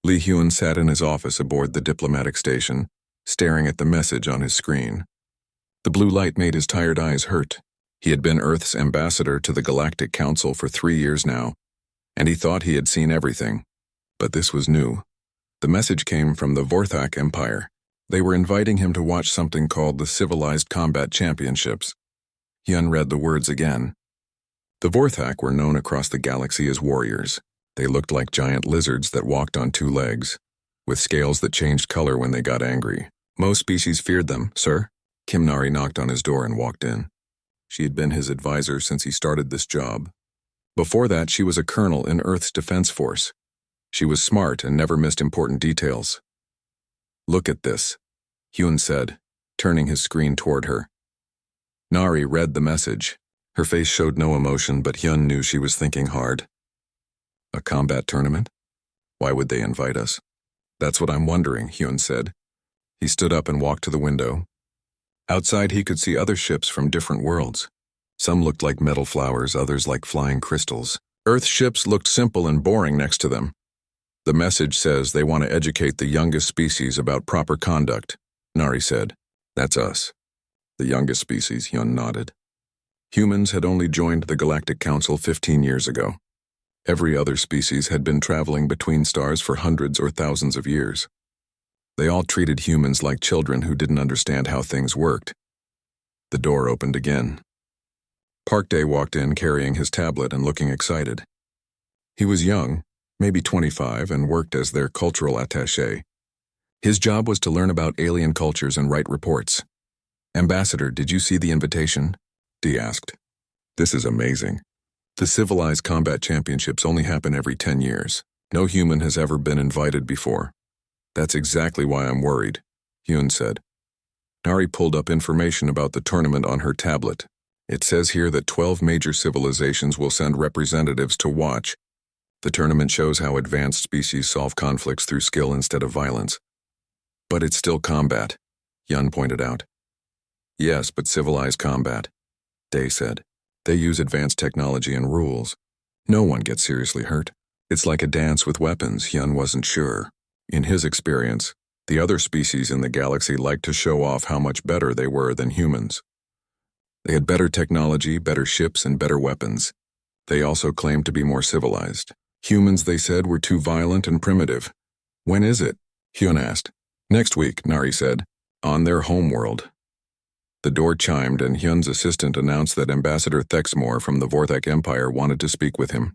Lee Hyun sat in his office aboard the diplomatic station, staring at the message on his screen. The blue light made his tired eyes hurt. He had been Earth's ambassador to the Galactic Council for 3 years now, and he thought he had seen everything. But this was new. The message came from the Vorthak Empire. They were inviting him to watch something called the Civilized Combat Championships. Hyun read the words again. The Vorthak were known across the galaxy as warriors. They looked like giant lizards that walked on 2 legs, with scales that changed color when they got angry. Most species feared them, sir. Kim Nari knocked on his door and walked in. She had been his advisor since he started this job. Before that, she was a colonel in Earth's Defense Force. She was smart and never missed important details. Look at this, Hyun said, turning his screen toward her. Nari read the message. Her face showed no emotion, but Hyun knew she was thinking hard. A combat tournament? Why would they invite us? That's what I'm wondering, Hyun said. He stood up and walked to the window. Outside he could see other ships from different worlds. Some looked like metal flowers, others like flying crystals. Earth ships looked simple and boring next to them. The message says they want to educate the youngest species about proper conduct, Nari said. That's us. The youngest species, Hyun nodded. Humans had only joined the Galactic Council 15 years ago. Every other species had been traveling between stars for hundreds or thousands of years. They all treated humans like children who didn't understand how things worked. The door opened again. Park Day walked in carrying his tablet and looking excited. He was young, maybe 25, and worked as their cultural attaché. His job was to learn about alien cultures and write reports. Ambassador, did you see the invitation? Dee asked. This is amazing. The Civilized Combat Championships only happen every 10 years. No human has ever been invited before. That's exactly why I'm worried, Hyun said. Nari pulled up information about the tournament on her tablet. It says here that 12 major civilizations will send representatives to watch. The tournament shows how advanced species solve conflicts through skill instead of violence. But it's still combat, Hyun pointed out. Yes, but civilized combat, Day said. They use advanced technology and rules. No one gets seriously hurt. It's like a dance with weapons, Hyun wasn't sure. In his experience, the other species in the galaxy liked to show off how much better they were than humans. They had better technology, better ships, and better weapons. They also claimed to be more civilized. Humans, they said, were too violent and primitive. When is it? Hyun asked. Next week, Nari said, on their homeworld. The door chimed and Hyun's assistant announced that Ambassador Thexmore from the Vorthak Empire wanted to speak with him.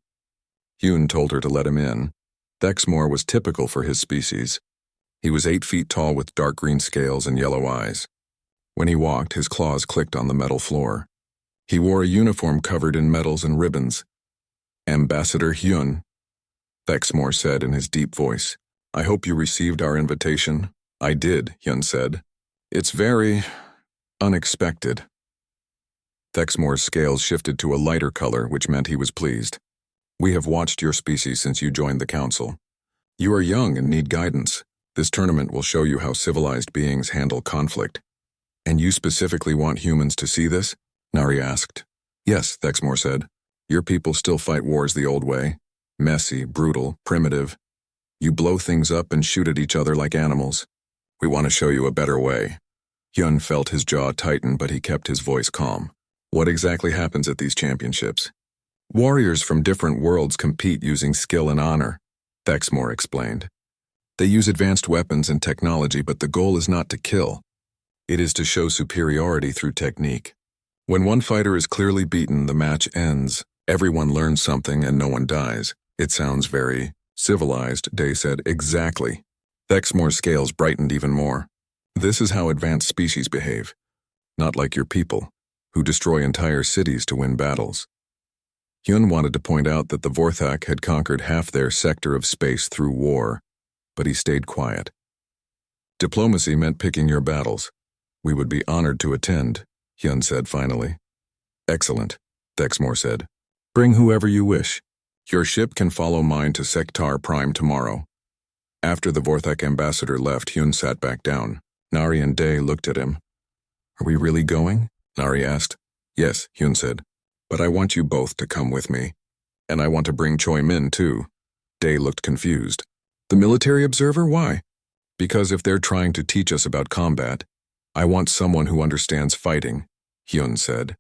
Hyun told her to let him in. Thexmore was typical for his species. He was 8 feet tall with dark green scales and yellow eyes. When he walked, his claws clicked on the metal floor. He wore a uniform covered in medals and ribbons. Ambassador Hyun, Thexmore said in his deep voice. I hope you received our invitation. I did, Hyun said. It's very unexpected. Thexmore's scales shifted to a lighter color, which meant he was pleased. We have watched your species since you joined the council. You are young and need guidance. This tournament will show you how civilized beings handle conflict. And you specifically want humans to see this? Nari asked. Yes, Thexmore said. Your people still fight wars the old way. Messy, brutal, primitive. You blow things up and shoot at each other like animals. We want to show you a better way. Hyun felt his jaw tighten, but he kept his voice calm. What exactly happens at these championships? Warriors from different worlds compete using skill and honor, Thexmore explained. They use advanced weapons and technology, but the goal is not to kill. It is to show superiority through technique. When one fighter is clearly beaten, the match ends. Everyone learns something and no one dies. It sounds very civilized, Day said. Exactly. Thexmore's scales brightened even more. This is how advanced species behave. Not like your people, who destroy entire cities to win battles. Hyun wanted to point out that the Vorthak had conquered half their sector of space through war, but he stayed quiet. Diplomacy meant picking your battles. We would be honored to attend, Hyun said finally. Excellent, Thexmore said. Bring whoever you wish. Your ship can follow mine to Sector Prime tomorrow. After the Vorthak ambassador left, Hyun sat back down. Nari and Day looked at him. Are we really going? Nari asked. Yes, Hyun said. But I want you both to come with me. And I want to bring Choi Min too. Day looked confused. The military observer? Why? Because if they're trying to teach us about combat, I want someone who understands fighting, Hyun said.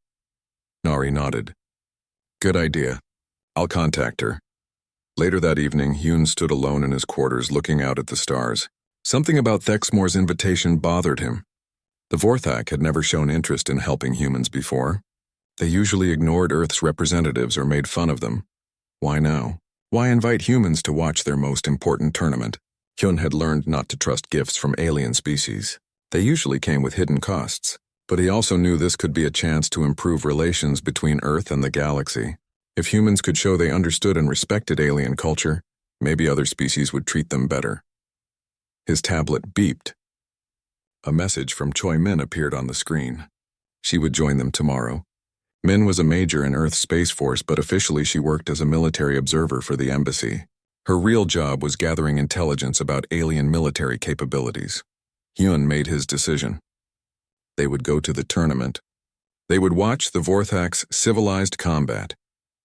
Nari nodded. Good idea. I'll contact her. Later that evening, Hyun stood alone in his quarters looking out at the stars. Something about Thexmore's invitation bothered him. The Vorthak had never shown interest in helping humans before. They usually ignored Earth's representatives or made fun of them. Why now? Why invite humans to watch their most important tournament? Hyun had learned not to trust gifts from alien species. They usually came with hidden costs. But he also knew this could be a chance to improve relations between Earth and the galaxy. If humans could show they understood and respected alien culture, maybe other species would treat them better. His tablet beeped. A message from Choi Min appeared on the screen. She would join them tomorrow. Min was a major in Earth's Space Force, but officially she worked as a military observer for the embassy. Her real job was gathering intelligence about alien military capabilities. Hyun made his decision. They would go to the tournament. They would watch the Vorthak's civilized combat,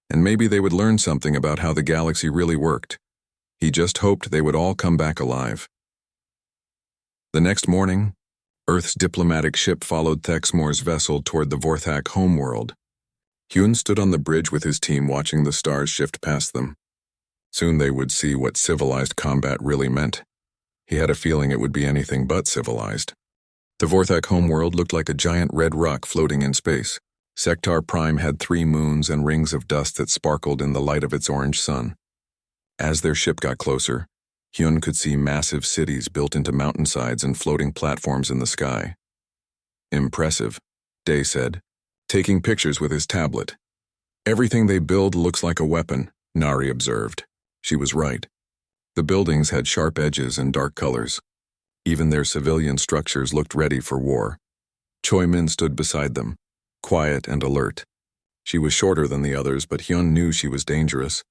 and maybe they would learn something about how the galaxy really worked. He just hoped they would all come back alive. The next morning, Earth's diplomatic ship followed Thexmore's vessel toward the Vorthak homeworld. Hyun stood on the bridge with his team watching the stars shift past them. Soon they would see what civilized combat really meant. He had a feeling it would be anything but civilized. The Vorthak homeworld looked like a giant red rock floating in space. Sector Prime had 3 moons and rings of dust that sparkled in the light of its orange sun. As their ship got closer, Hyun could see massive cities built into mountainsides and floating platforms in the sky. Impressive, Day said, taking pictures with his tablet. Everything they build looks like a weapon, Nari observed. She was right. The buildings had sharp edges and dark colors. Even their civilian structures looked ready for war. Choi Min stood beside them, quiet and alert. She was shorter than the others, but Hyun knew she was dangerous.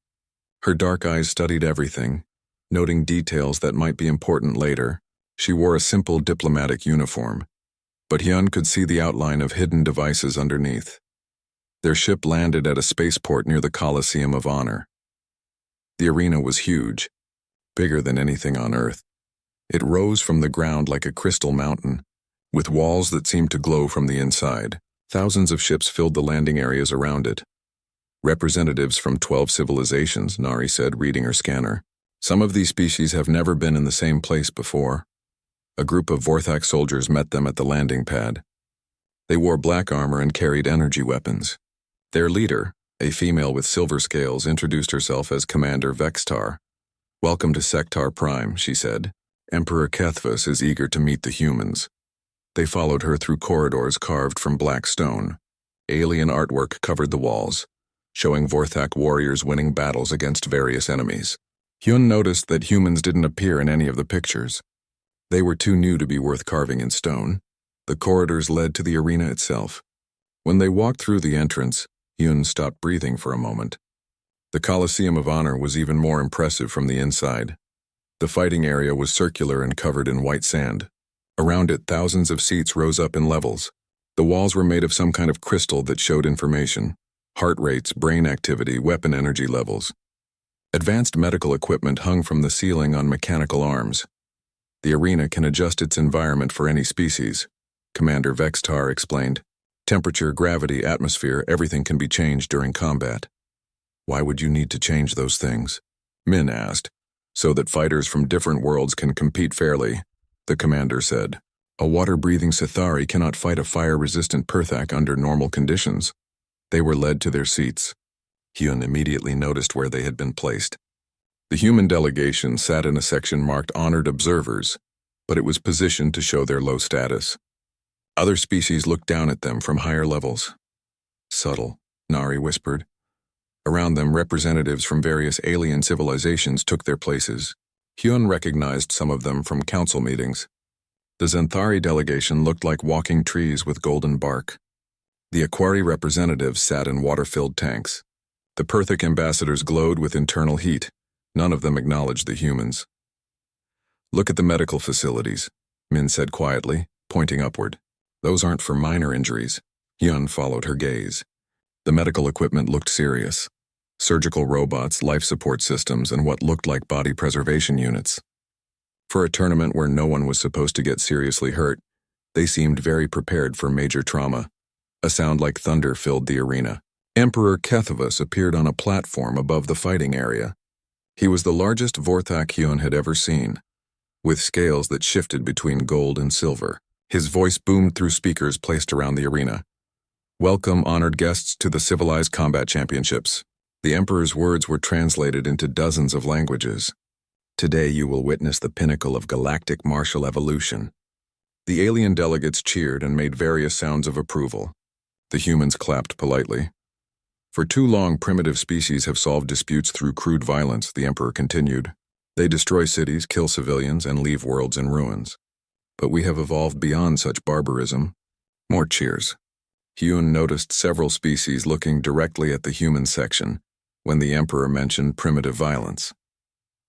Her dark eyes studied everything, noting details that might be important later. She wore a simple diplomatic uniform, but Hyun could see the outline of hidden devices underneath. Their ship landed at a spaceport near the Colosseum of Honor. The arena was huge, bigger than anything on Earth. It rose from the ground like a crystal mountain, with walls that seemed to glow from the inside. Thousands of ships filled the landing areas around it. Representatives from 12 civilizations, Nari said, reading her scanner. Some of these species have never been in the same place before. A group of Vorthak soldiers met them at the landing pad. They wore black armor and carried energy weapons. Their leader, a female with silver scales, introduced herself as Commander Vextar. Welcome to Sector Prime, she said. Emperor Kethvas is eager to meet the humans. They followed her through corridors carved from black stone. Alien artwork covered the walls, showing Vorthak warriors winning battles against various enemies. Hyun noticed that humans didn't appear in any of the pictures. They were too new to be worth carving in stone. The corridors led to the arena itself. When they walked through the entrance, Hyun stopped breathing for a moment. The Colosseum of Honor was even more impressive from the inside. The fighting area was circular and covered in white sand. Around it, thousands of seats rose up in levels. The walls were made of some kind of crystal that showed information: heart rates, brain activity, weapon energy levels. Advanced medical equipment hung from the ceiling on mechanical arms. The arena can adjust its environment for any species, Commander Vextar explained. Temperature, gravity, atmosphere, everything can be changed during combat. Why would you need to change those things? Min asked. So that fighters from different worlds can compete fairly, the commander said. A water-breathing Sithari cannot fight a fire-resistant Perthak under normal conditions. They were led to their seats. Hyun immediately noticed where they had been placed. The human delegation sat in a section marked Honored Observers, but it was positioned to show their low status. Other species looked down at them from higher levels. Subtle, Nari whispered. Around them, representatives from various alien civilizations took their places. Hyun recognized some of them from council meetings. The Zenthari delegation looked like walking trees with golden bark. The Aquari representatives sat in water-filled tanks. The Perthic ambassadors glowed with internal heat. None of them acknowledged the humans. Look at the medical facilities, Min said quietly, pointing upward. Those aren't for minor injuries. Hyun followed her gaze. The medical equipment looked serious. Surgical robots, life support systems, and what looked like body preservation units. For a tournament where no one was supposed to get seriously hurt, they seemed very prepared for major trauma. A sound like thunder filled the arena. Emperor Kethevus appeared on a platform above the fighting area. He was the largest Vorthak Hyun had ever seen, with scales that shifted between gold and silver. His voice boomed through speakers placed around the arena. "Welcome, honored guests, to the Civilized Combat Championships." The Emperor's words were translated into dozens of languages. "Today you will witness the pinnacle of galactic martial evolution." The alien delegates cheered and made various sounds of approval. The humans clapped politely. "For too long, primitive species have solved disputes through crude violence," the Emperor continued. "They destroy cities, kill civilians, and leave worlds in ruins. But we have evolved beyond such barbarism." More cheers. Hyun noticed several species looking directly at the human section when the Emperor mentioned primitive violence.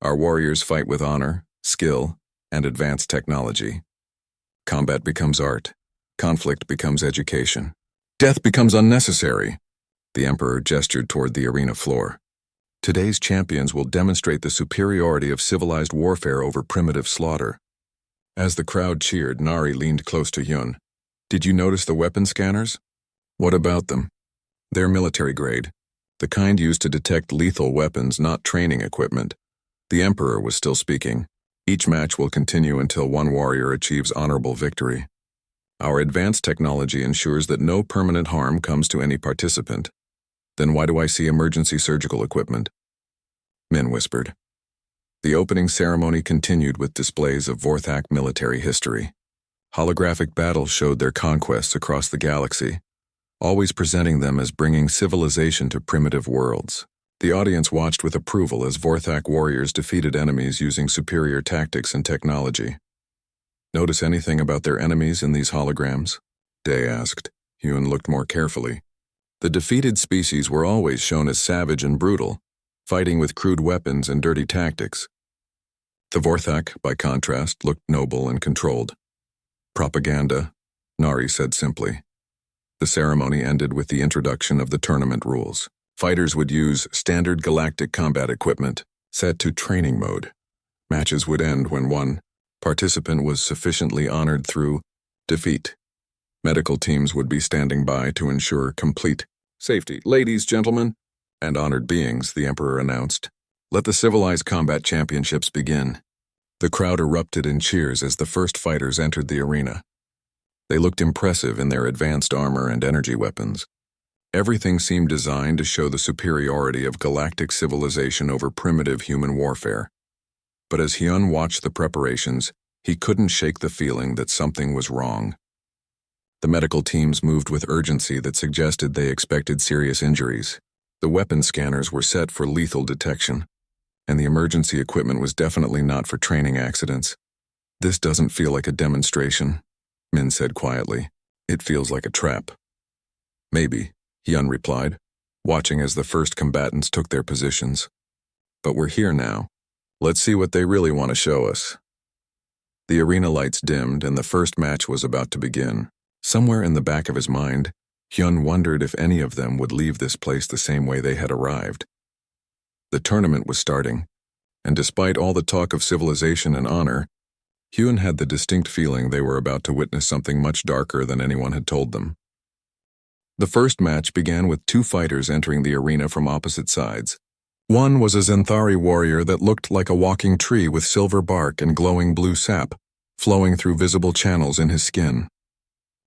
"Our warriors fight with honor, skill, and advanced technology. Combat becomes art. Conflict becomes education. Death becomes unnecessary." The Emperor gestured toward the arena floor. "Today's champions will demonstrate the superiority of civilized warfare over primitive slaughter." As the crowd cheered, Nari leaned close to Hyun. "Did you notice the weapon scanners?" "What about them?" "They're military grade. The kind used to detect lethal weapons, not training equipment." The Emperor was still speaking. "Each match will continue until one warrior achieves honorable victory. Our advanced technology ensures that no permanent harm comes to any participant." "Then why do I see emergency surgical equipment?" Min whispered. The opening ceremony continued with displays of Vorthak military history. Holographic battles showed their conquests across the galaxy, always presenting them as bringing civilization to primitive worlds. The audience watched with approval as Vorthak warriors defeated enemies using superior tactics and technology. "Notice anything about their enemies in these holograms?" Day asked. Hyun looked more carefully. The defeated species were always shown as savage and brutal, fighting with crude weapons and dirty tactics. The Vorthak, by contrast, looked noble and controlled. "Propaganda," Nari said simply. The ceremony ended with the introduction of the tournament rules. Fighters would use standard galactic combat equipment, set to training mode. Matches would end when one participant was sufficiently honored through defeat. Medical teams would be standing by to ensure complete safety. "Ladies, gentlemen, and honored beings," the Emperor announced, "let the Civilized Combat Championships begin." The crowd erupted in cheers as the first fighters entered the arena. They looked impressive in their advanced armor and energy weapons. Everything seemed designed to show the superiority of galactic civilization over primitive human warfare. But as Hyun watched the preparations, he couldn't shake the feeling that something was wrong. The medical teams moved with urgency that suggested they expected serious injuries. The weapon scanners were set for lethal detection, and the emergency equipment was definitely not for training accidents. "This doesn't feel like a demonstration," Min said quietly. "It feels like a trap." "Maybe," Hyun replied, watching as the first combatants took their positions. "But we're here now. Let's see what they really want to show us." The arena lights dimmed and the first match was about to begin. Somewhere in the back of his mind, Hyun wondered if any of them would leave this place the same way they had arrived. The tournament was starting, and despite all the talk of civilization and honor, Hyun had the distinct feeling they were about to witness something much darker than anyone had told them. The first match began with two fighters entering the arena from opposite sides. One was a Zenthari warrior that looked like a walking tree with silver bark and glowing blue sap, flowing through visible channels in his skin.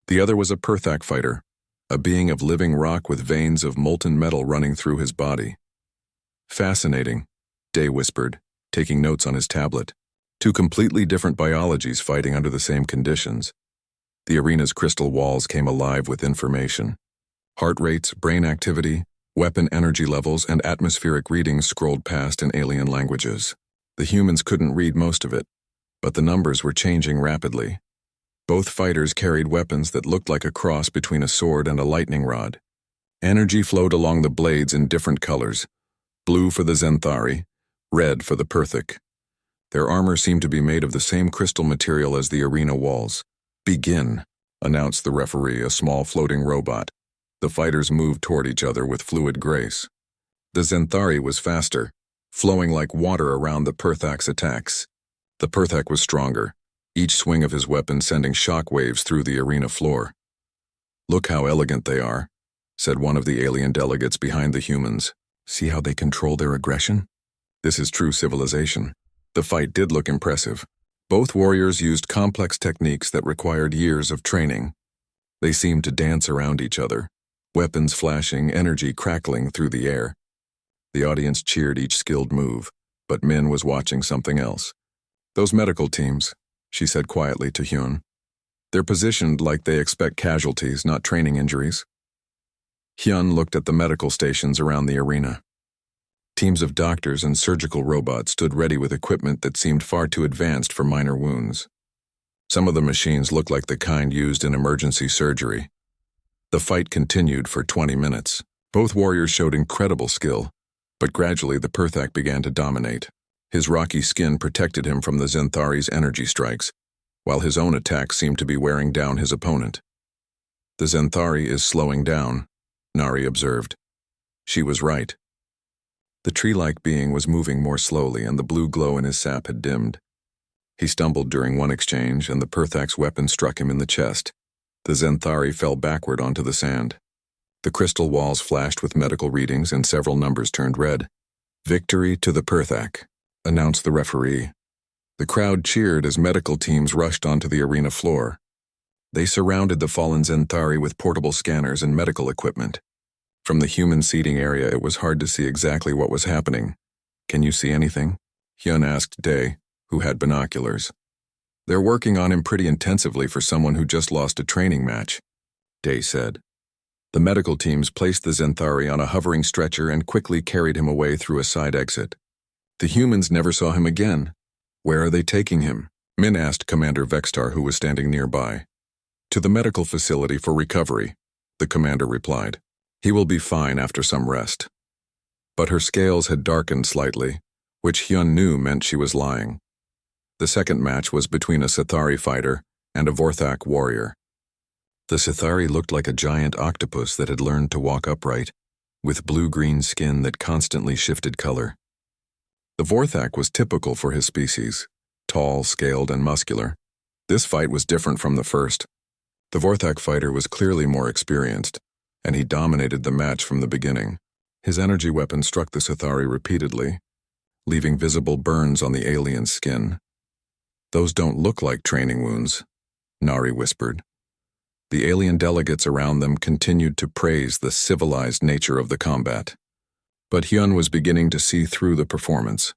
The other was a Perthak fighter, a being of living rock with veins of molten metal running through his body. "Fascinating," Day whispered, taking notes on his tablet. "Two completely different biologies fighting under the same conditions." The arena's crystal walls came alive with information. Heart rates, brain activity, weapon energy levels, and atmospheric readings scrolled past in alien languages. The humans couldn't read most of it, but the numbers were changing rapidly. Both fighters carried weapons that looked like a cross between a sword and a lightning rod. Energy flowed along the blades in different colors, blue for the Zenthari, red for the Perthak. Their armor seemed to be made of the same crystal material as the arena walls. "Begin," announced the referee, a small floating robot. The fighters moved toward each other with fluid grace. The Zenthari was faster, flowing like water around the Perthak's attacks. The Perthak was stronger, each swing of his weapon sending shock waves through the arena floor. "Look how elegant they are," said one of the alien delegates behind the humans. "See how they control their aggression? This is true civilization." The fight did look impressive. Both warriors used complex techniques that required years of training. They seemed to dance around each other, weapons flashing, energy crackling through the air. The audience cheered each skilled move, but Min was watching something else. "Those medical teams," she said quietly to Hyun. "They're positioned like they expect casualties, not training injuries." Hyun looked at the medical stations around the arena. Teams of doctors and surgical robots stood ready with equipment that seemed far too advanced for minor wounds. Some of the machines looked like the kind used in emergency surgery. The fight continued for 20 minutes. Both warriors showed incredible skill, but gradually the Perthak began to dominate. His rocky skin protected him from the Zenthari's energy strikes, while his own attacks seemed to be wearing down his opponent. "The Zenthari is slowing down," Nari observed. She was right. The tree-like being was moving more slowly, and the blue glow in his sap had dimmed. He stumbled during one exchange, and the Perthak's weapon struck him in the chest. The Zenthari fell backward onto the sand. The crystal walls flashed with medical readings, and several numbers turned red. "Victory to the Perthak," announced the referee. The crowd cheered as medical teams rushed onto the arena floor. They surrounded the fallen Zenthari with portable scanners and medical equipment. From the human seating area, it was hard to see exactly what was happening. "Can you see anything?" Hyun asked Dae, who had binoculars. "They're working on him pretty intensively for someone who just lost a training match," Dae said. The medical teams placed the Zenthari on a hovering stretcher and quickly carried him away through a side exit. The humans never saw him again. "Where are they taking him?" Min asked Commander Vextar, who was standing nearby. "To the medical facility for recovery," the commander replied. "He will be fine after some rest." But her scales had darkened slightly, which Hyun knew meant she was lying. The second match was between a Sithari fighter and a Vorthak warrior. The Sithari looked like a giant octopus that had learned to walk upright, with blue-green skin that constantly shifted color. The Vorthak was typical for his species, tall, scaled, and muscular. This fight was different from the first. The Vorthak fighter was clearly more experienced, and he dominated the match from the beginning. His energy weapon struck the Sithari repeatedly, leaving visible burns on the alien's skin. "Those don't look like training wounds," Nari whispered. The alien delegates around them continued to praise the civilized nature of the combat. But Hyun was beginning to see through the performance.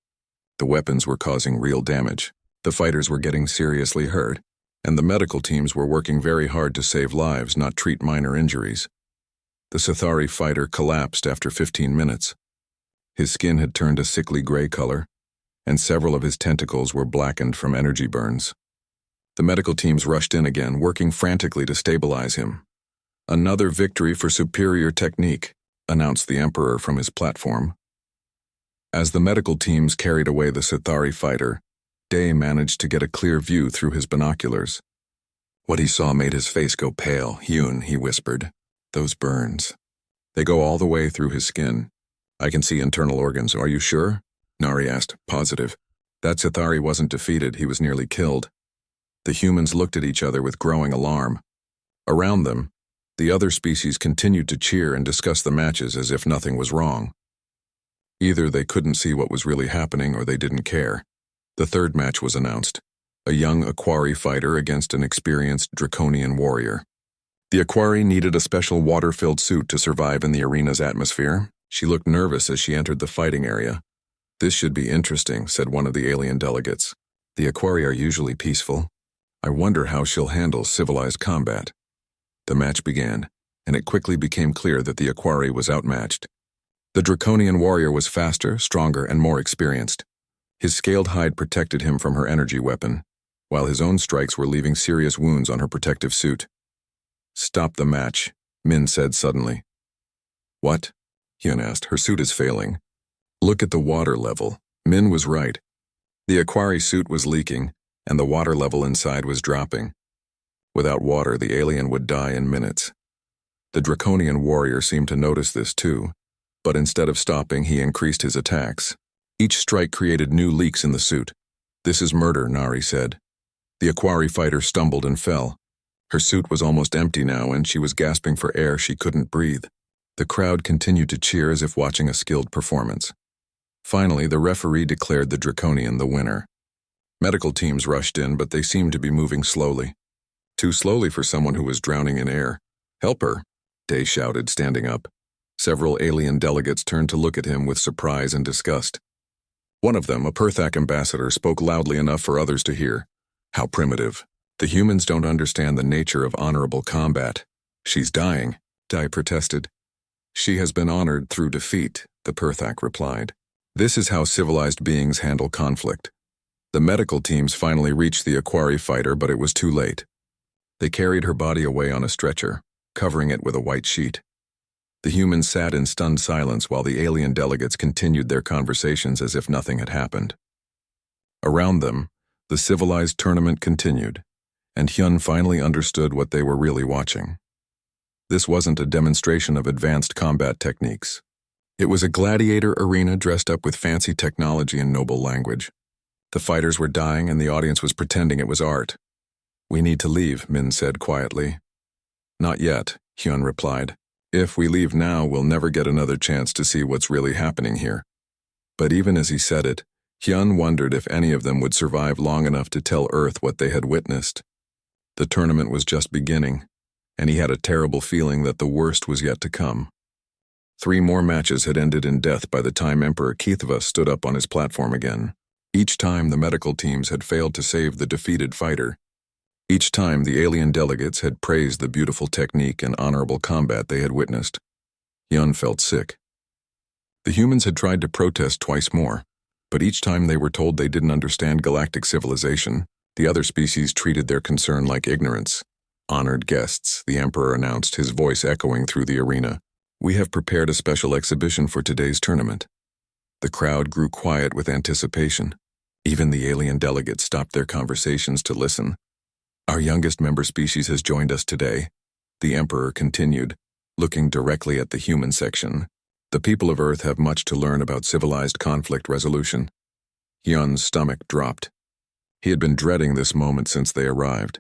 The weapons were causing real damage. The fighters were getting seriously hurt, and the medical teams were working very hard to save lives, not treat minor injuries. The Sithari fighter collapsed after 15 minutes. His skin had turned a sickly gray color, and several of his tentacles were blackened from energy burns. The medical teams rushed in again, working frantically to stabilize him. "Another victory for superior technique," announced the Emperor from his platform. As the medical teams carried away the Sithari fighter, Dae managed to get a clear view through his binoculars. What he saw made his face go pale. "Hyun," he whispered. "Those burns. They go all the way through his skin. I can see internal organs. Are you sure?" Nari asked. "Positive. That Sithari wasn't defeated. He was nearly killed." The humans looked at each other with growing alarm. Around them, the other species continued to cheer and discuss the matches as if nothing was wrong. Either they couldn't see what was really happening or they didn't care. The third match was announced. A young Aquari fighter against an experienced Draconian warrior. The Aquari needed a special water-filled suit to survive in the arena's atmosphere. She looked nervous as she entered the fighting area. "This should be interesting," said one of the alien delegates. "The Aquari are usually peaceful. I wonder how she'll handle civilized combat." The match began, and it quickly became clear that the Aquari was outmatched. The Draconian warrior was faster, stronger, and more experienced. His scaled hide protected him from her energy weapon, while his own strikes were leaving serious wounds on her protective suit. "Stop the match," Min said suddenly. "What?" Hyun asked. "Her suit is failing." "Look at the water level." Min was right. The Aquari suit was leaking, and the water level inside was dropping. Without water, the alien would die in minutes. The Draconian warrior seemed to notice this too, but instead of stopping, he increased his attacks. Each strike created new leaks in the suit. "This is murder," Nari said. The Aquari fighter stumbled and fell. Her suit was almost empty now, and she was gasping for air she couldn't breathe. The crowd continued to cheer as if watching a skilled performance. Finally, the referee declared the Draconian the winner. Medical teams rushed in, but they seemed to be moving slowly. Too slowly for someone who was drowning in air. "Help her," Day shouted, standing up. Several alien delegates turned to look at him with surprise and disgust. One of them, a Perthak ambassador, spoke loudly enough for others to hear. "How primitive. The humans don't understand the nature of honorable combat." "She's dying," Dai protested. "She has been honored through defeat," the Perthak replied. "This is how civilized beings handle conflict." The medical teams finally reached the Aquari fighter, but it was too late. They carried her body away on a stretcher, covering it with a white sheet. The humans sat in stunned silence while the alien delegates continued their conversations as if nothing had happened. Around them, the Civilized tournament continued, and Hyun finally understood what they were really watching. This wasn't a demonstration of advanced combat techniques. It was a gladiator arena dressed up with fancy technology and noble language. The fighters were dying, and the audience was pretending it was art. "We need to leave," Min said quietly. "Not yet," Hyun replied. "If we leave now, we'll never get another chance to see what's really happening here." But even as he said it, Hyun wondered if any of them would survive long enough to tell Earth what they had witnessed. The tournament was just beginning, and he had a terrible feeling that the worst was yet to come. 3 more matches had ended in death by the time Emperor Keithva stood up on his platform again. Each time the medical teams had failed to save the defeated fighter. Each time the alien delegates had praised the beautiful technique and honorable combat they had witnessed. Hyun felt sick. The humans had tried to protest twice more, but each time they were told they didn't understand galactic civilization, the other species treated their concern like ignorance. "Honored guests," the Emperor announced, his voice echoing through the arena. "We have prepared a special exhibition for today's tournament." The crowd grew quiet with anticipation. Even the alien delegates stopped their conversations to listen. "Our youngest member species has joined us today," the Emperor continued, looking directly at the human section. "The people of Earth have much to learn about civilized conflict resolution." Hyun's stomach dropped. He had been dreading this moment since they arrived.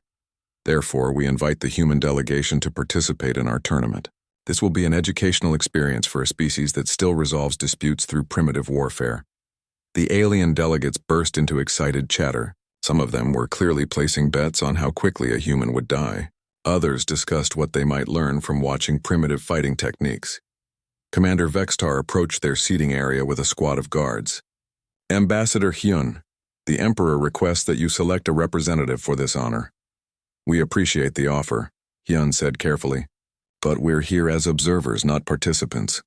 "Therefore, we invite the human delegation to participate in our tournament. This will be an educational experience for a species that still resolves disputes through primitive warfare." The alien delegates burst into excited chatter. Some of them were clearly placing bets on how quickly a human would die. Others discussed what they might learn from watching primitive fighting techniques. Commander Vextar approached their seating area with a squad of guards. "Ambassador Hyun, the Emperor requests that you select a representative for this honor." "We appreciate the offer," Hyun said carefully, "but we're here as observers, not participants."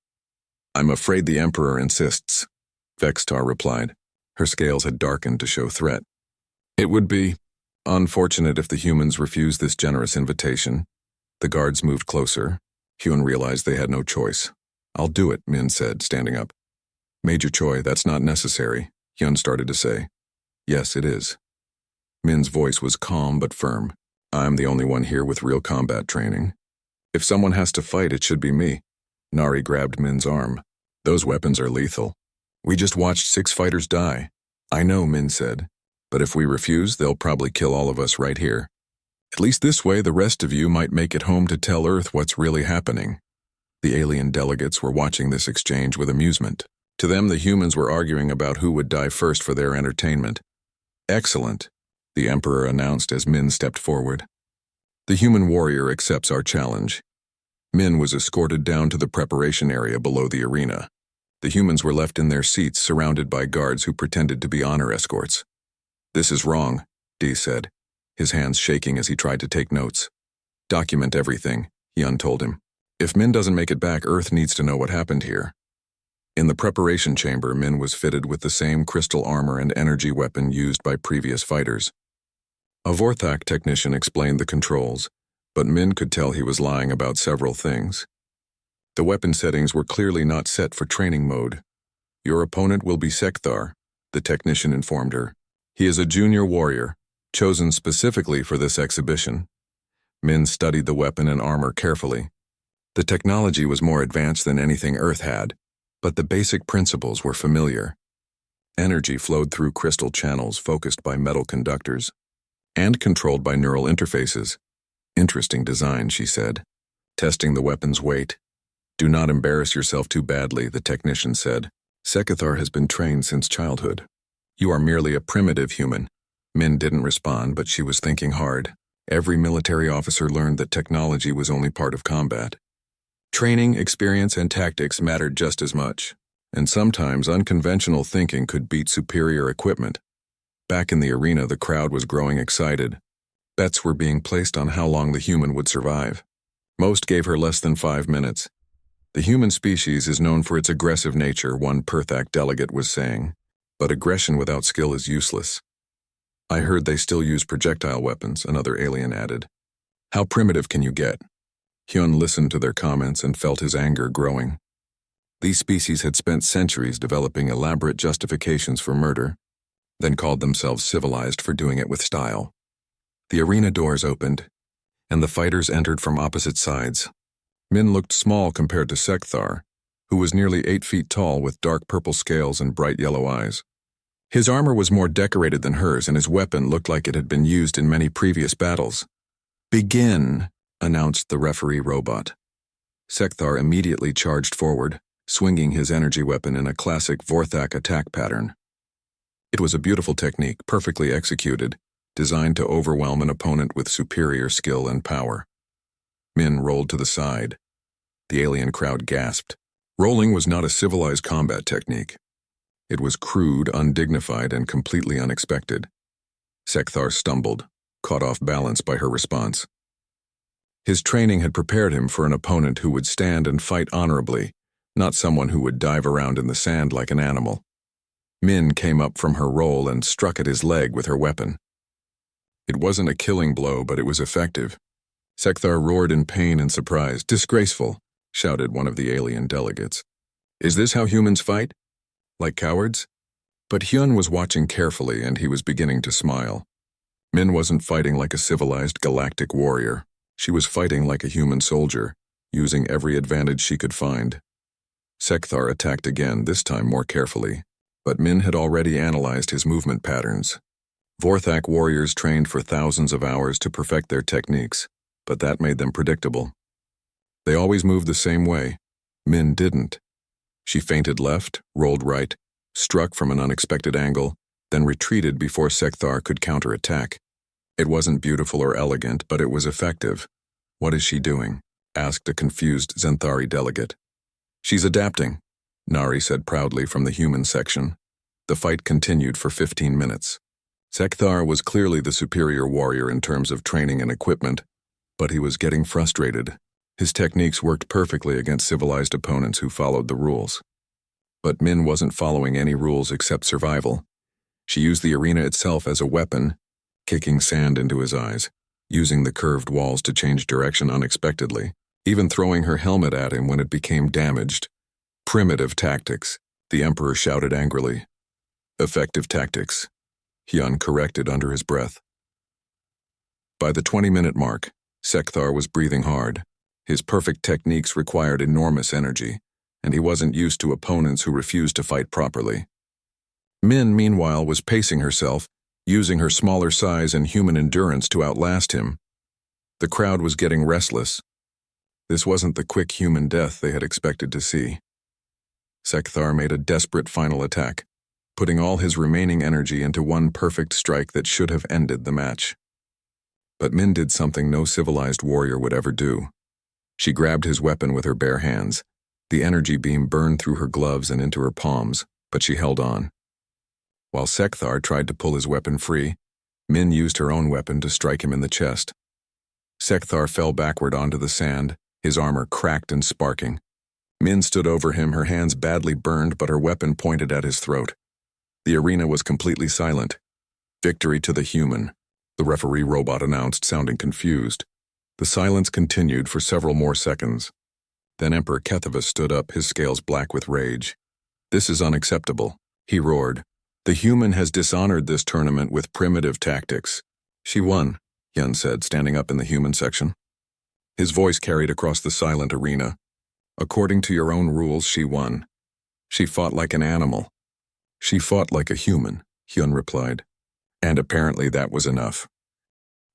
"I'm afraid the Emperor insists," Vextar replied. Her scales had darkened to show threat. "It would be unfortunate if the humans refused this generous invitation." The guards moved closer. Hyun realized they had no choice. "I'll do it," Min said, standing up. "Major Choi, that's not necessary," Hyun started to say. "Yes, it is." Min's voice was calm but firm. "I'm the only one here with real combat training. If someone has to fight, it should be me." Nari grabbed Min's arm. "Those weapons are lethal. We just watched 6 fighters die." "I know," Min said, "but if we refuse, they'll probably kill all of us right here. At least this way, the rest of you might make it home to tell Earth what's really happening." The alien delegates were watching this exchange with amusement. To them, the humans were arguing about who would die first for their entertainment. "Excellent," the Emperor announced as Min stepped forward. "The human warrior accepts our challenge." Min was escorted down to the preparation area below the arena. The humans were left in their seats, surrounded by guards who pretended to be honor escorts. "This is wrong," Dee said, his hands shaking as he tried to take notes. "Document everything," Hyun told him. "If Min doesn't make it back, Earth needs to know what happened here." In the preparation chamber, Min was fitted with the same crystal armor and energy weapon used by previous fighters. A Vorthak technician explained the controls, but Min could tell he was lying about several things. The weapon settings were clearly not set for training mode. "Your opponent will be Sekthar," the technician informed her. "He is a junior warrior, chosen specifically for this exhibition." Min studied the weapon and armor carefully. The technology was more advanced than anything Earth had, but the basic principles were familiar. Energy flowed through crystal channels focused by metal conductors and controlled by neural interfaces. Interesting design, she said, testing the weapon's weight. Do not embarrass yourself too badly, the technician said. Sekithar has been trained since childhood. You are merely a primitive human. Min didn't respond, but she was thinking hard. Every military officer learned that technology was only part of combat. Training, experience, and tactics mattered just as much, and sometimes unconventional thinking could beat superior equipment. Back in the arena, the crowd was growing excited. Bets were being placed on how long the human would survive. Most gave her less than 5 minutes. The human species is known for its aggressive nature, one Perthak delegate was saying, but aggression without skill is useless. I heard they still use projectile weapons, another alien added. How primitive can you get? Hyun listened to their comments and felt his anger growing. These species had spent centuries developing elaborate justifications for murder, then called themselves civilized for doing it with style. The arena doors opened, and the fighters entered from opposite sides. Min looked small compared to Sekthar, who was nearly 8 feet tall with dark purple scales and bright yellow eyes. His armor was more decorated than hers, and his weapon looked like it had been used in many previous battles. Begin, announced the referee robot. Sekthar immediately charged forward, swinging his energy weapon in a classic Vorthak attack pattern. It was a beautiful technique, perfectly executed, designed to overwhelm an opponent with superior skill and power. Min rolled to the side. The alien crowd gasped. Rolling was not a civilized combat technique. It was crude, undignified, and completely unexpected. Sekthar stumbled, caught off balance by her response. His training had prepared him for an opponent who would stand and fight honorably, not someone who would dive around in the sand like an animal. Min came up from her roll and struck at his leg with her weapon. It wasn't a killing blow, but it was effective. Sekthar roared in pain and surprise. Disgraceful, shouted one of the alien delegates. Is this how humans fight? Like cowards? But Hyun was watching carefully, and he was beginning to smile. Min wasn't fighting like a civilized galactic warrior. She was fighting like a human soldier, using every advantage she could find. Sekthar attacked again, this time more carefully, but Min had already analyzed his movement patterns. Vorthak warriors trained for thousands of hours to perfect their techniques, but that made them predictable. They always moved the same way. Min didn't. She feinted left, rolled right, struck from an unexpected angle, then retreated before Sekthar could counterattack. It wasn't beautiful or elegant, but it was effective. What is she doing? Asked a confused Zenthari delegate. She's adapting, Nari said proudly from the human section. The fight continued for 15 minutes. Sekthar was clearly the superior warrior in terms of training and equipment, but he was getting frustrated. His techniques worked perfectly against civilized opponents who followed the rules. But Min wasn't following any rules except survival. She used the arena itself as a weapon, kicking sand into his eyes, using the curved walls to change direction unexpectedly, even throwing her helmet at him when it became damaged. Primitive tactics, the Emperor shouted angrily. Effective tactics, Hyun corrected under his breath. By the 20-minute mark, Sekthar was breathing hard. His perfect techniques required enormous energy, and he wasn't used to opponents who refused to fight properly. Min, meanwhile, was pacing herself, using her smaller size and human endurance to outlast him. The crowd was getting restless. This wasn't the quick human death they had expected to see. Sekthar made a desperate final attack, putting all his remaining energy into one perfect strike that should have ended the match. But Min did something no civilized warrior would ever do. She grabbed his weapon with her bare hands. The energy beam burned through her gloves and into her palms, but she held on. While Sekthar tried to pull his weapon free, Min used her own weapon to strike him in the chest. Sekthar fell backward onto the sand, his armor cracked and sparking. Min stood over him, her hands badly burned, but her weapon pointed at his throat. The arena was completely silent. Victory to the human, the referee robot announced, sounding confused. The silence continued for several more seconds. Then Emperor Kethava stood up, his scales black with rage. This is unacceptable, he roared. The human has dishonored this tournament with primitive tactics. She won, Hyun said, standing up in the human section. His voice carried across the silent arena. According to your own rules, she won. She fought like an animal. She fought like a human, Hyun replied. And apparently that was enough.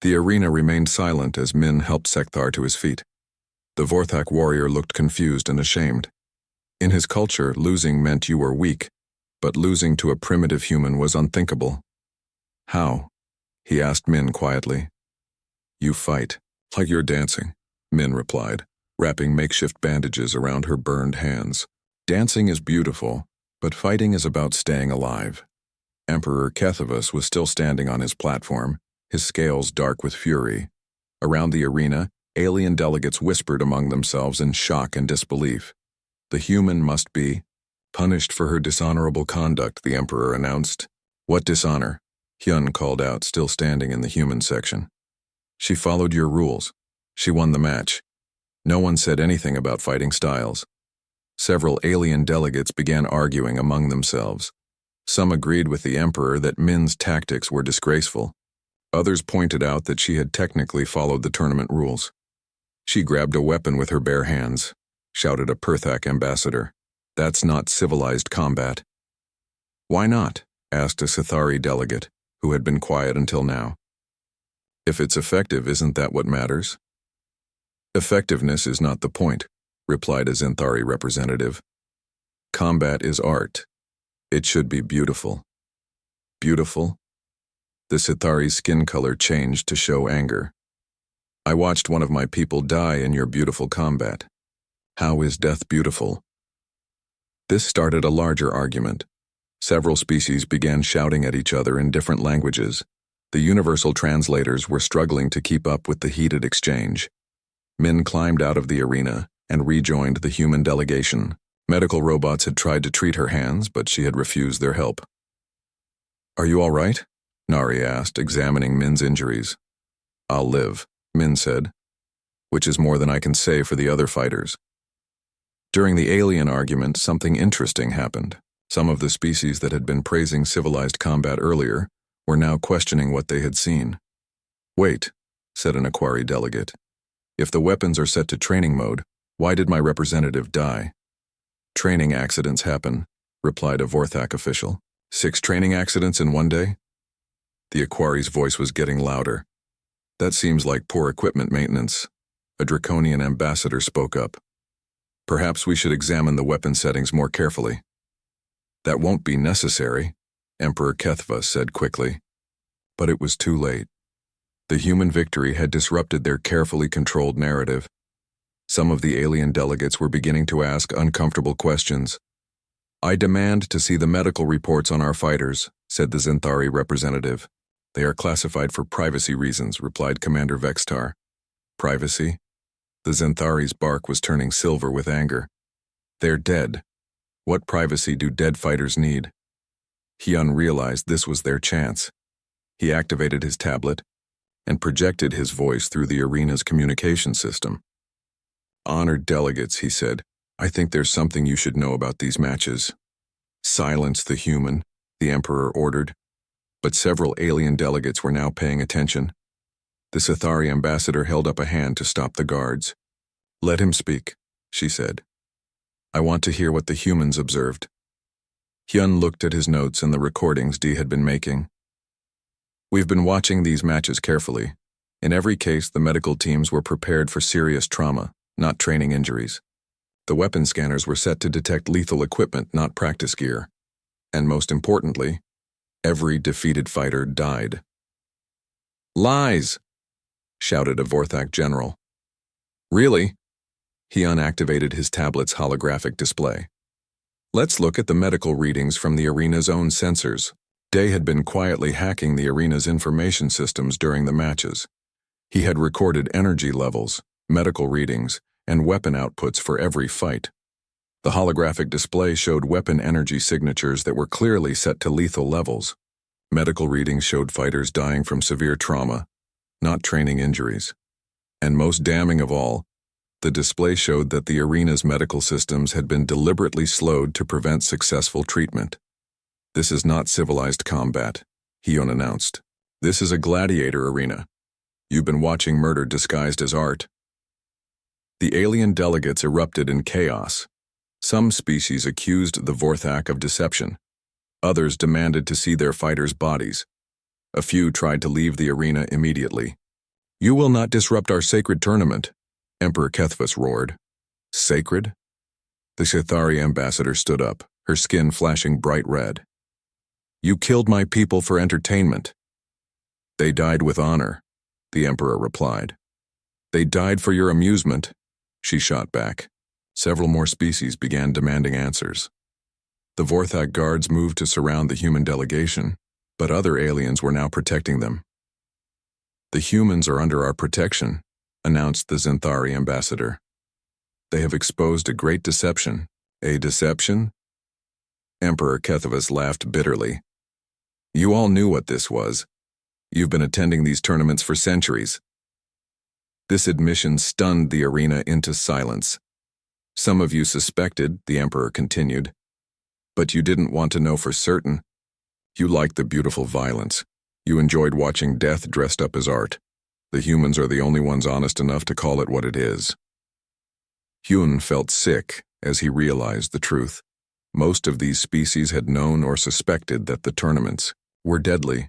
The arena remained silent as Min helped Sekthar to his feet. The Vorthak warrior looked confused and ashamed. In his culture, losing meant you were weak, but losing to a primitive human was unthinkable. How? He asked Min quietly. You fight, like you're dancing, Min replied, wrapping makeshift bandages around her burned hands. Dancing is beautiful, but fighting is about staying alive. Emperor Kethivus was still standing on his platform, his scales dark with fury. Around the arena, alien delegates whispered among themselves in shock and disbelief. The human must be punished for her dishonorable conduct, the Emperor announced. What dishonor? Hyun called out, still standing in the human section. She followed your rules. She won the match. No one said anything about fighting styles. Several alien delegates began arguing among themselves. Some agreed with the Emperor that Min's tactics were disgraceful. Others pointed out that she had technically followed the tournament rules. She grabbed a weapon with her bare hands, shouted a Perthak ambassador. That's not civilized combat. Why not? Asked a Sithari delegate, who had been quiet until now. If it's effective, isn't that what matters? Effectiveness is not the point, replied a Zinthari representative. Combat is art. It should be beautiful. Beautiful? The Sithari's skin color changed to show anger. I watched one of my people die in your beautiful combat. How is death beautiful? This started a larger argument. Several species began shouting at each other in different languages. The universal translators were struggling to keep up with the heated exchange. Min climbed out of the arena and rejoined the human delegation. Medical robots had tried to treat her hands, but she had refused their help. Are you all right? Nari asked, examining Min's injuries. I'll live, Min said, which is more than I can say for the other fighters. During the alien argument, something interesting happened. Some of the species that had been praising civilized combat earlier were now questioning what they had seen. Wait, said an Aquari delegate. If the weapons are set to training mode, why did my representative die? Training accidents happen, replied a Vorthak official. 6 training accidents in one day? The Aquari's voice was getting louder. That seems like poor equipment maintenance. A Draconian ambassador spoke up. Perhaps we should examine the weapon settings more carefully. That won't be necessary, Emperor Kethva said quickly. But it was too late. The human victory had disrupted their carefully controlled narrative. Some of the alien delegates were beginning to ask uncomfortable questions. I demand to see the medical reports on our fighters, said the Zinthari representative. They are classified for privacy reasons, replied Commander Vextar. Privacy? The Zinthari's bark was turning silver with anger. They're dead. What privacy do dead fighters need? Hyun realized this was their chance. He activated his tablet and projected his voice through the arena's communication system. Honored delegates, he said, I think there's something you should know about these matches. Silence the human, the Emperor ordered. But several alien delegates were now paying attention. The Sithari ambassador held up a hand to stop the guards. Let him speak, she said. I want to hear what the humans observed. Hyun looked at his notes and the recordings Dee had been making. We've been watching these matches carefully. In every case, the medical teams were prepared for serious trauma, not training injuries. The weapon scanners were set to detect lethal equipment, not practice gear. And most importantly, every defeated fighter died. Lies! Shouted a Vorthak general. Really? Hyun activated his tablet's holographic display. Let's look at the medical readings from the arena's own sensors. Day had been quietly hacking the arena's information systems during the matches. He had recorded energy levels, medical readings, and weapon outputs for every fight. The holographic display showed weapon energy signatures that were clearly set to lethal levels. Medical readings showed fighters dying from severe trauma, not training injuries. And most damning of all, the display showed that the arena's medical systems had been deliberately slowed to prevent successful treatment. This is not civilized combat, Hyun announced. This is a gladiator arena. You've been watching murder disguised as art. The alien delegates erupted in chaos. Some species accused the Vorthak of deception. Others demanded to see their fighters' bodies. A few tried to leave the arena immediately. "You will not disrupt our sacred tournament," Emperor Kethvus roared. "Sacred?" The Chithari ambassador stood up, her skin flashing bright red. "You killed my people for entertainment." "They died with honor," the emperor replied. "They died for your amusement," she shot back. Several more species began demanding answers. The Vorthak guards moved to surround the human delegation, but other aliens were now protecting them. "The humans are under our protection," announced the Zenthari ambassador. "They have exposed a great deception." "A deception?" Emperor Kethvus laughed bitterly. "You all knew what this was. You've been attending these tournaments for centuries." This admission stunned the arena into silence. "Some of you suspected," the emperor continued, "but you didn't want to know for certain. You liked the beautiful violence. You enjoyed watching death dressed up as art. The humans are the only ones honest enough to call it what it is." Hyun felt sick as he realized the truth. Most of these species had known or suspected that the tournaments were deadly,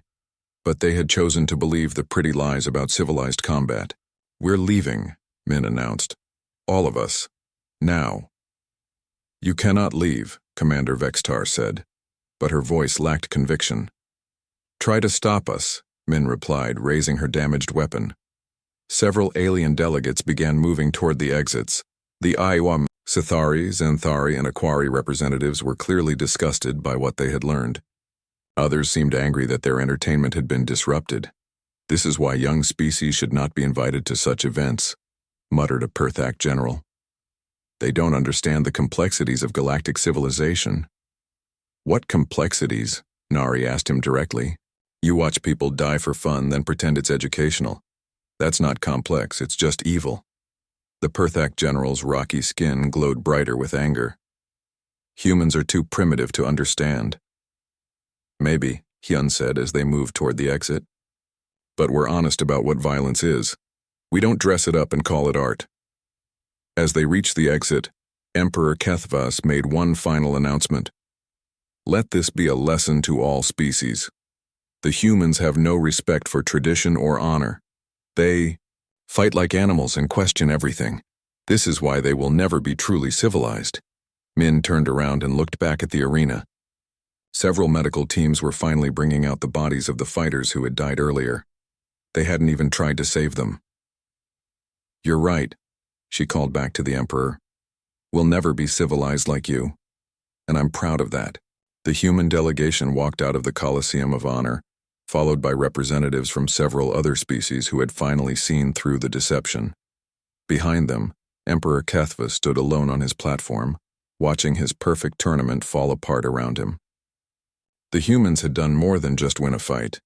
but they had chosen to believe the pretty lies about civilized combat. "We're leaving," Min announced. "All of us. Now." "You cannot leave," Commander Vextar said, but her voice lacked conviction. "Try to stop us," Min replied, raising her damaged weapon. Several alien delegates began moving toward the exits. The Iwam, Sithari, Zenthari, and Aquari representatives were clearly disgusted by what they had learned. Others seemed angry that their entertainment had been disrupted. "This is why young species should not be invited to such events," muttered a Perthak general. "They don't understand the complexities of galactic civilization." "What complexities?" Nari asked him directly. "You watch people die for fun, then pretend it's educational. That's not complex, it's just evil." The Perthak general's rocky skin glowed brighter with anger. "Humans are too primitive to understand." "Maybe," Hyun said as they moved toward the exit. "But we're honest about what violence is. We don't dress it up and call it art." As they reached the exit, Emperor Kethvus made one final announcement. "Let this be a lesson to all species. The humans have no respect for tradition or honor. They fight like animals and question everything. This is why they will never be truly civilized." Min turned around and looked back at the arena. Several medical teams were finally bringing out the bodies of the fighters who had died earlier. They hadn't even tried to save them. "You're right," she called back to the emperor. "We'll never be civilized like you. And I'm proud of that." The human delegation walked out of the Colosseum of Honor, followed by representatives from several other species who had finally seen through the deception. Behind them, Emperor Kethvus stood alone on his platform, watching his perfect tournament fall apart around him. The humans had done more than just win a fight.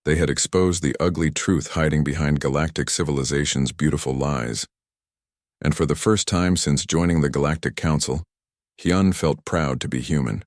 They had exposed the ugly truth hiding behind galactic civilization's beautiful lies. And for the first time since joining the Galactic Council, Hyun felt proud to be human.